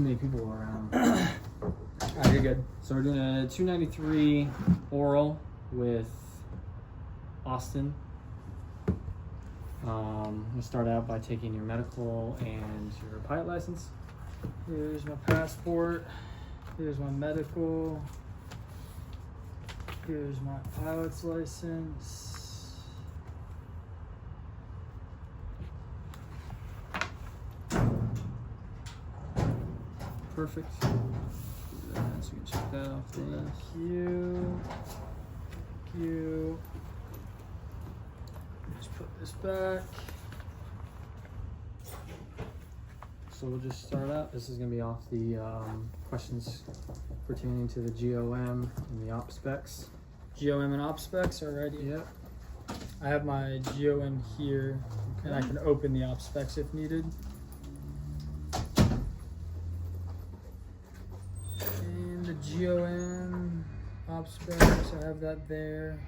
Many people around. Alright, you're good. So we're doing a 293 oral with Austin. We'll start out by taking your medical and your pilot license. Here's my passport. Here's my medical. Here's my pilot's license. Perfect. So you can check that off the list. Thank you. Thank you. Just put this back. So we'll just start out. This is going to be off the questions pertaining to the GOM and the op specs. GOM and op specs, alrighty. Yep. I have my GOM here, and I can open the op specs if needed. And the GOM op specs, I have that there.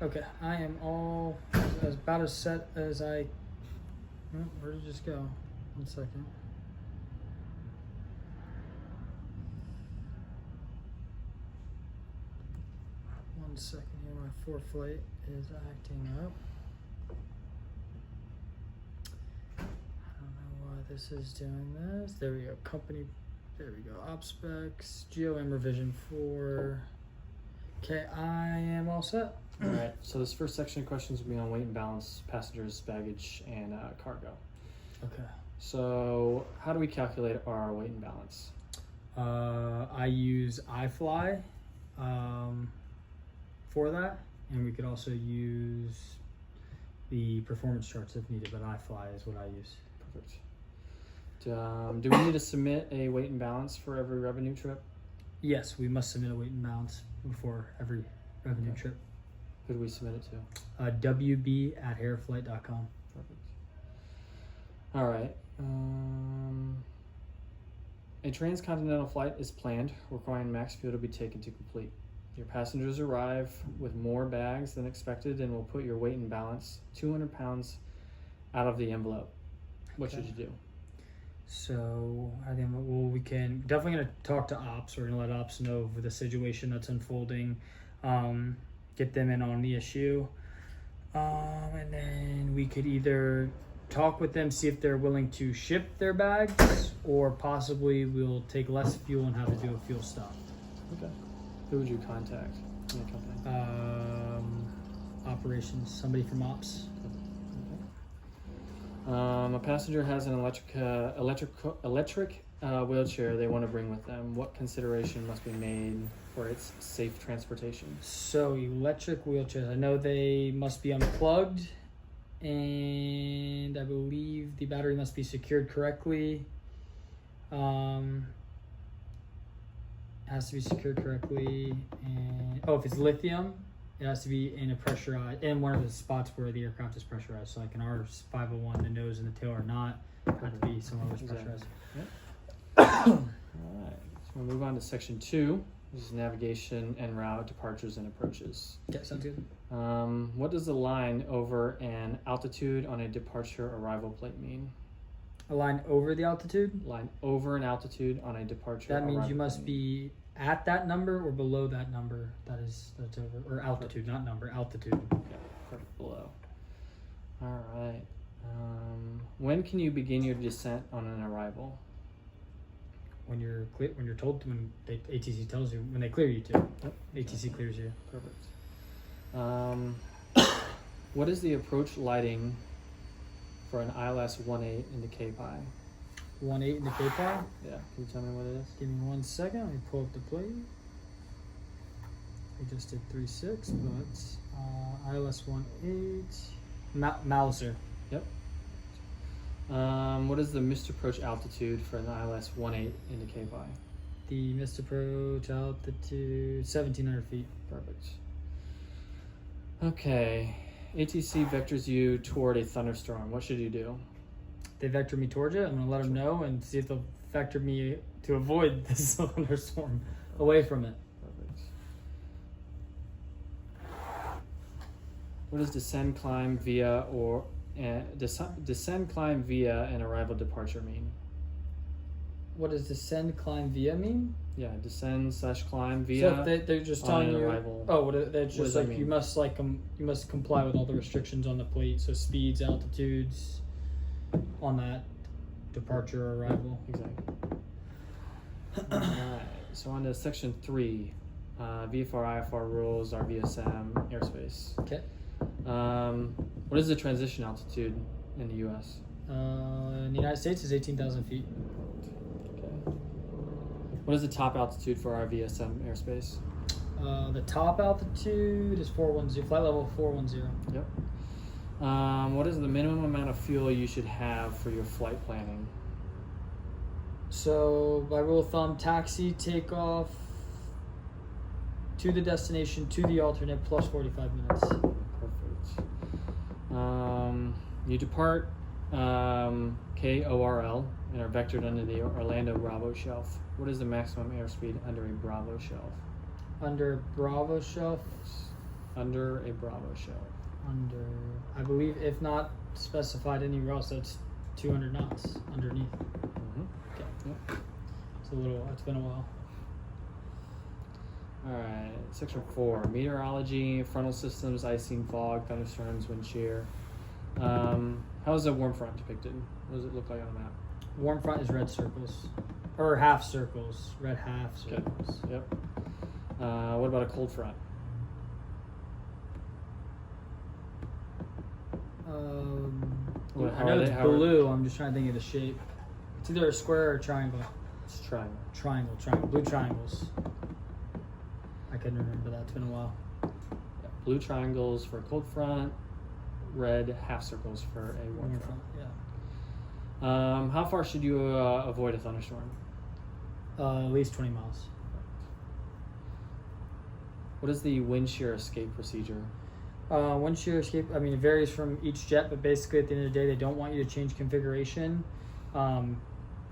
Okay, I am all as about as set as I. Oh, where did it just go? 1 second. One second here, my ForeFlight is acting up. I don't know why this is doing this. There we go, company, there we go, op specs, GOM revision 4. Okay, I am all set. All right. So this first section of questions will be on weight and balance, passengers, baggage, and cargo. Okay. So how do we calculate our weight and balance? I use iFly for that, and we could also use the performance charts if needed, but iFly is what I use. Perfect. Do we need to submit a weight and balance for every revenue trip? Yes, we must submit a weight and balance before every revenue trip. Who do we submit it to? WB@hairflight.com. Perfect. All right. A transcontinental flight is planned, requiring max fuel to be taken to complete. Your passengers arrive with more bags than expected and will put your weight and balance 200 pounds out of the envelope. What should you do? So I think we can definitely gonna talk to ops. We're gonna let ops know of the situation that's unfolding, get them in on the issue, and then we could either talk with them, see if they're willing to ship their bags, or possibly we'll take less fuel and have to do a fuel stop. Okay. Who would you contact in the company? Operations, somebody from ops. A passenger has an electric wheelchair they want to bring with them. What consideration must be made for its safe transportation? So electric wheelchairs, I know they must be unplugged, and I believe the battery must be secured correctly. Has to be secured correctly, and if it's lithium, it has to be in a pressurized, in one of the spots where the aircraft is pressurized. So like an R501, the nose and the tail are not. Have to be somewhere where it's pressurized. Yep. All right. So we'll move on to section 2. This is navigation en route, departures and approaches. Yeah, sounds good. What does the line over an altitude on a departure arrival plate mean? A line over the altitude? Line over an altitude on a departure. That means arrival you must plate. be at that number or below that number. That's over, or altitude, not number, altitude. Okay, perfect. Below. All right. When can you begin your descent on an arrival? When you're told to, when ATC tells you, when they clear you to. Yep. ATC clears you. Perfect. What is the approach lighting for an ILS 1.8 into KPI? 1.8 in the KPI. Yeah, can you tell me what it is? Give me 1 second. Let me pull up the plate. We just did 3.6, but ILS 1.8. Mauser. Yep. What is the missed approach altitude for an ILS 1.8 into KPI? The missed approach altitude 1,700 feet. Perfect. Okay. ATC vectors you toward a thunderstorm. What should you do? They vector me towards it. I'm gonna let them know and see if they'll vector me to avoid this thunderstorm away from it. Perfect. What is descend, climb, via, or descend, climb, via, and arrival, departure mean? What does descend, climb, via mean? Yeah, descend / climb, So via. if they're just on telling an you, arrival. oh, that's What just does that like mean? you must you must comply with all the restrictions on the plate. So speeds, altitudes, on that departure or arrival. Exactly. Alright, so on to section 3. VFR, IFR rules, RVSM, airspace. Okay. What is the transition altitude in the U.S.? In the United States is 18,000 feet. Okay. What is the top altitude for RVSM airspace? The top altitude is 410, flight level 410. Yep. What is the minimum amount of fuel you should have for your flight planning? So by rule of thumb, taxi, takeoff, to the destination, to the alternate, plus 45 minutes. Perfect. You depart KORL and are vectored under the Orlando Bravo shelf. What is the maximum airspeed under a Bravo shelf? Under Bravo shelf, Under a Bravo shelf. under, I believe, if not specified anywhere else, that's 200 knots underneath. Mm-hmm. Okay. Yep. It's been a while. Alright, section 4. Meteorology, frontal systems, icing, fog, thunderstorms, wind shear. How is a warm front depicted? What does it look like on a map? Warm front is red circles, or half circles, red half Okay. circles. Yep. What about a cold front? I know it's blue. I'm just trying to think of the shape. It's either a square or a triangle. It's triangle. Triangle. Blue triangles. I couldn't remember that. It's been a while. Yeah. Blue triangles for a cold front, red half circles for a warm front. Yeah. How far should you avoid a thunderstorm? At least 20 miles. What is the wind shear escape procedure? Wind shear escape, I mean, it varies from each jet, but basically at the end of the day, they don't want you to change configuration.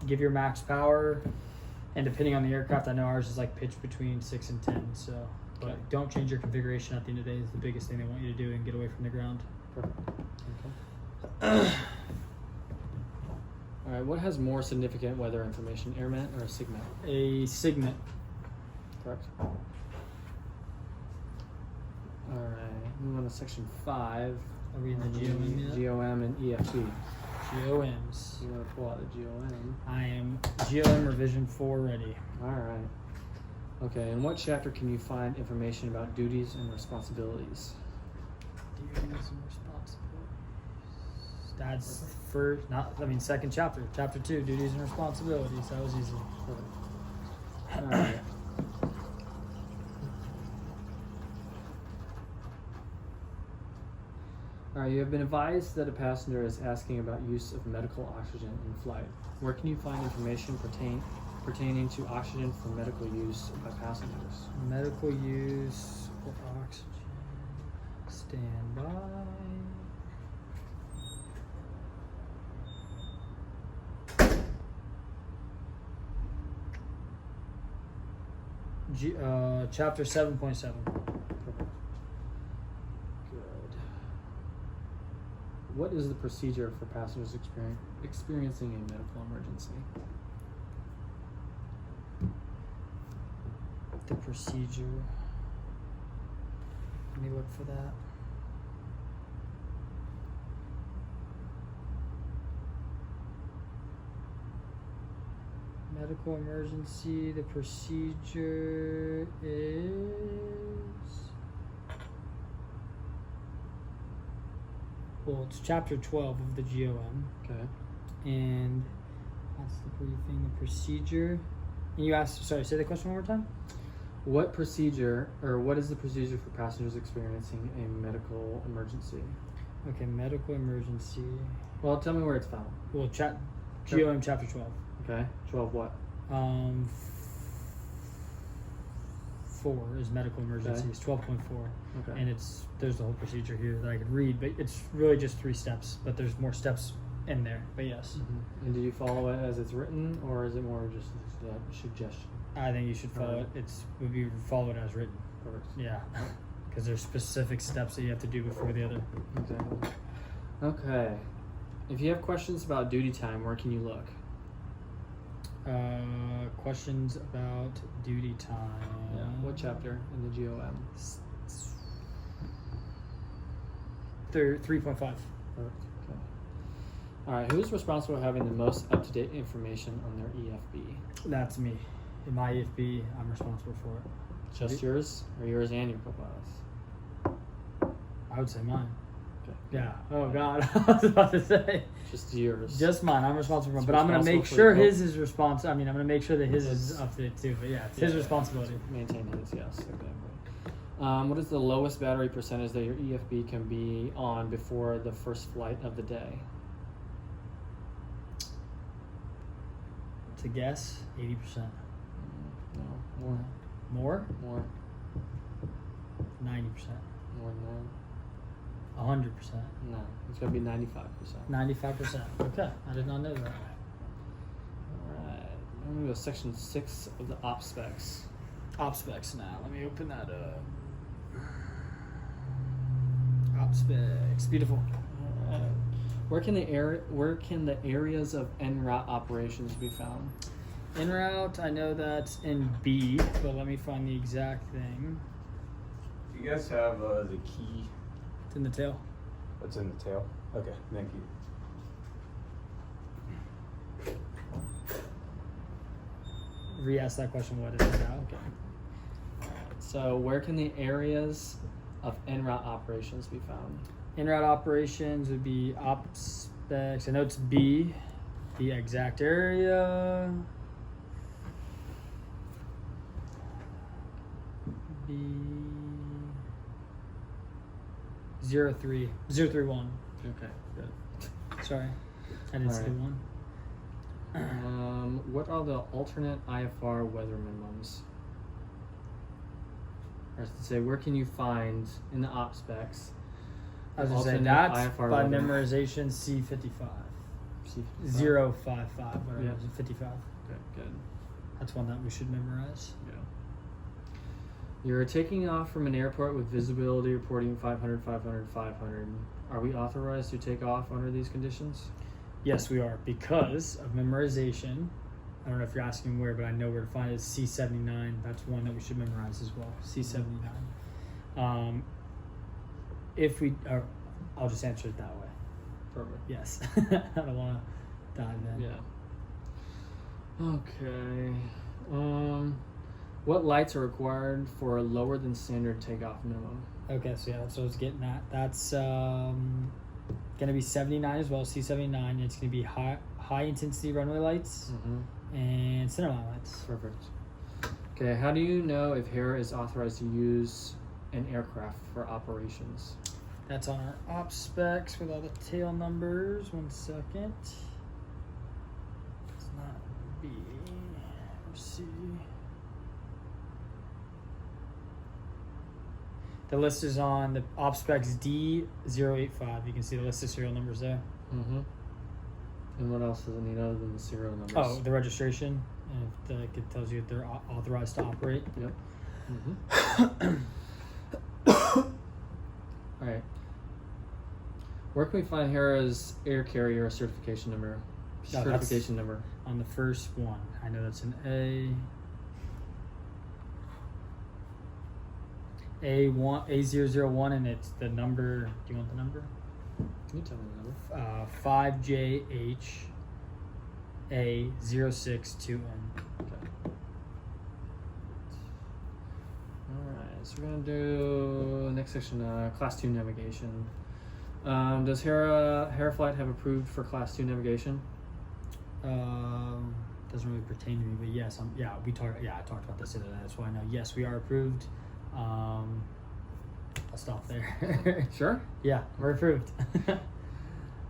Give your max power, and depending on the aircraft, I know ours is like pitched between 6 and 10, so but Okay. don't change your configuration at the end of the day is the biggest thing they want you to do and get away from the ground. Perfect. Okay. All right. What has more significant weather information, AirMet or SIGMET? A SIGMET. Correct. All right. Move on to section 5. Are we in the GOM yet? GOM and EFT. GOMs. You want to pull out the GOM? I am GOM revision 4 ready. All right. Okay. In what chapter can you find information about duties and responsibilities? Duties and responsibilities. That's first, second chapter. Chapter 2, duties and responsibilities. That was easy. All right. All right, you have been advised that a passenger is asking about use of medical oxygen in flight. Where can you find information pertaining to oxygen for medical use by passengers? Medical use for oxygen. Stand by. Chapter 7.7. Perfect. Good. What is the procedure for passengers experiencing a medical emergency? The procedure. Let me look for that. Medical emergency, the procedure is... Well, it's chapter 12 of the GOM. Okay. And that's the briefing, the procedure. And you asked, sorry, say the question one more time? What is the procedure for passengers experiencing a medical emergency? Okay, medical emergency. Well, tell me where it's found. Well, GOM chapter 12. Okay. 12 what? 4 is medical emergencies, 12.4. Okay. And there's the whole procedure here that I could read, but it's really just 3 steps, but there's more steps in there, but yes. Mm-hmm. And do you follow it as it's written, or is it more just a suggestion? I think you should follow it. Would be followed as written. Perfect. Yeah. Because there's specific steps that you have to do before the other. Exactly. Okay. If you have questions about duty time, where can you look? Questions about duty time. Yeah. What chapter in the GOM? 3.5. Perfect. Okay. All right. Who's responsible for having the most up-to-date information on their EFB? That's me. In my EFB, I'm responsible for it. Just yours, or yours and your co-pilot's? I would say mine. Okay. Yeah. Oh God, I was about to say. Just yours. Just mine. I'm responsible for It's it, but I'm gonna make responsible for sure the his is responsible. I mean, I'm gonna make sure that his is It's- up to date too. But yeah, it's Yeah, his responsibility. Maintain his, yes, exactly. What is the lowest battery percentage that your EFB can be on before the first flight of the day? To guess, 80%. No, more, More? more, 90%. more than that. 100%. No, it's gonna be 95%. 95%. Okay, I did not know that. All right, I'm gonna go section 6 of the op specs. Op specs now. Let me open that up. Op specs. Beautiful. Where can the areas of en route operations be found? En route, I know that's in B, but let me find the exact thing. Do you guys have the key It's in the tail. that's in the tail? Okay, thank you. Re-ask that question. What is it now? Okay. So where can the areas of en route operations be found? En route operations would be op specs. I know it's B. The exact area. B 03031. Okay, good. Sorry, I didn't say Alright. one. What are the alternate IFR weather minimums? Or to say, where can you find in the op specs? I was gonna say alternate that's IFR by weather- memorization C55. C55? 055, whatever. Yeah. It is, 55. Okay, good. That's one that we should memorize. Yeah. You're taking off from an airport with visibility reporting 500, 500, 500. Are we authorized to take off under these conditions? Yes, we are, because of memorization. I don't know if you're asking where, but I know where to find it. It's C79. That's one that we should memorize as well. C79. If we, or I'll just answer it that way. Perfect. Yes. I don't want to dive in. Yeah. Okay. What lights are required for a lower than standard takeoff minimum? Okay, so yeah, that's what I was getting at. That's gonna be 79 as well, C79. It's gonna be high intensity runway lights and centerline lights. Perfect. Okay. How do you know if HERA is authorized to use an aircraft for operations? That's on our op specs with all the tail numbers. 1 second. It's not B or C. The list is on the op specs D085. You can see the list of serial numbers there. Mm-hmm. And what else does it need other than the serial numbers? Oh, the registration. And if it tells you if they're authorized to operate. Yep. Mm-hmm. All right. Where can we find HERA's air carrier certification number? No, that's- Certification number. On the first one. I know that's an A001, and it's the number. Do you want the number? Can you tell me the number? 5JHA062N. Okay. Alright, so we're gonna do next section, class 2 navigation. Does HERA flight have approved for class 2 navigation? Doesn't really pertain to me, but yes, I talked about this the other day. That's why I know. Yes, we are approved. I'll stop there. Sure. Yeah, we're approved.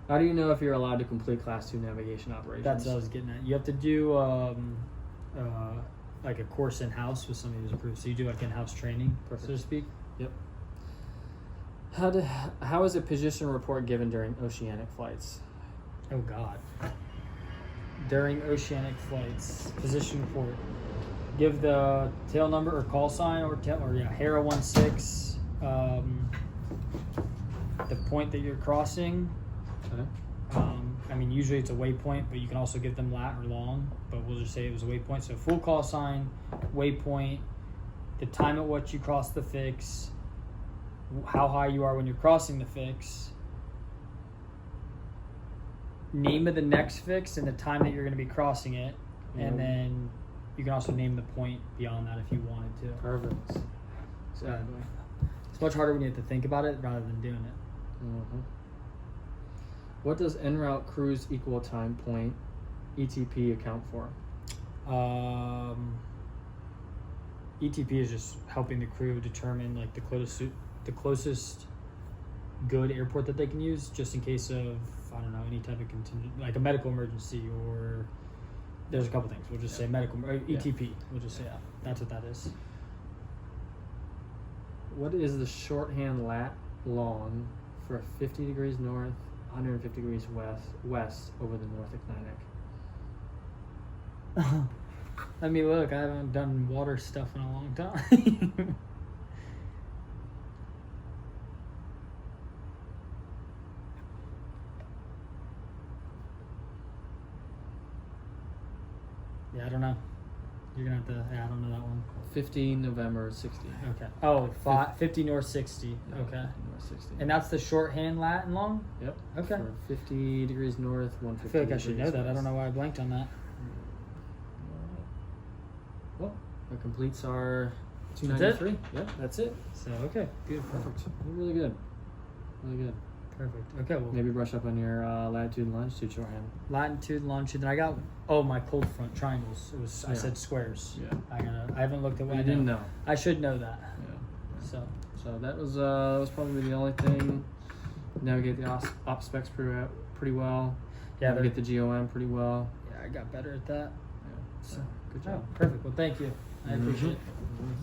How do you know if you're allowed to complete class 2 navigation operations? That's what I was getting at. You have to do like a course in house with somebody who's approved. So you do like in-house training, Perfect. so to speak. Yep. How is a position report given during oceanic flights? Oh God. During oceanic flights, position report. Give the tail number or call sign or HERA 16. The point that you're crossing, Okay. I mean, usually it's a waypoint, but you can also give them lat or long. But we'll just say it was a waypoint. So full call sign, waypoint, the time at which you cross the fix, how high you are when you're crossing the fix, name of the next fix, and the time that you're going to be crossing it, and then you can also name the point beyond that if you wanted to. Perfect. Exactly. It's much harder when you have to think about it rather than doing it. Mm-hmm. What does en route cruise equal time point ETP account for? ETP is just helping the crew determine like the closest good airport that they can use, just in case of, I don't know, any type of contingent, like a medical emergency, or there's a couple things. We'll just say medical or ETP. We'll just say that. That's what that is. What is the shorthand lat long for 50 degrees north, 150 degrees west over the North Atlantic? Let me look. I haven't done water stuff in a long time. Yeah, I don't know. You're gonna have to. Yeah, I don't know that one. 50 November 60. Okay. Oh, 50 north 60. Yeah, Okay. 50 north 60. And that's the shorthand lat and long? Yep. Okay. For 50 degrees north, I 150 feel like I should know degrees that. I don't west. know why I blanked on that. Well, that completes our That's it? 293. Yep, that's it. So, okay. Beautiful. Perfect. Really good. Really good. Perfect. Okay, well, Maybe brush up on your latitude and longitude shorthand. latitude, longitude. Then I got, my cold front triangles. It was, I Yeah. said squares. Yeah. I haven't looked at what You I didn't know. know. I should know that. Yeah. So, So that was probably the only thing. Navigate the op specs pretty well. yeah, Navigate the GOM pretty well. I got better at that. Yeah. So good Oh, job. perfect. Well, thank you. I appreciate it. Mhm.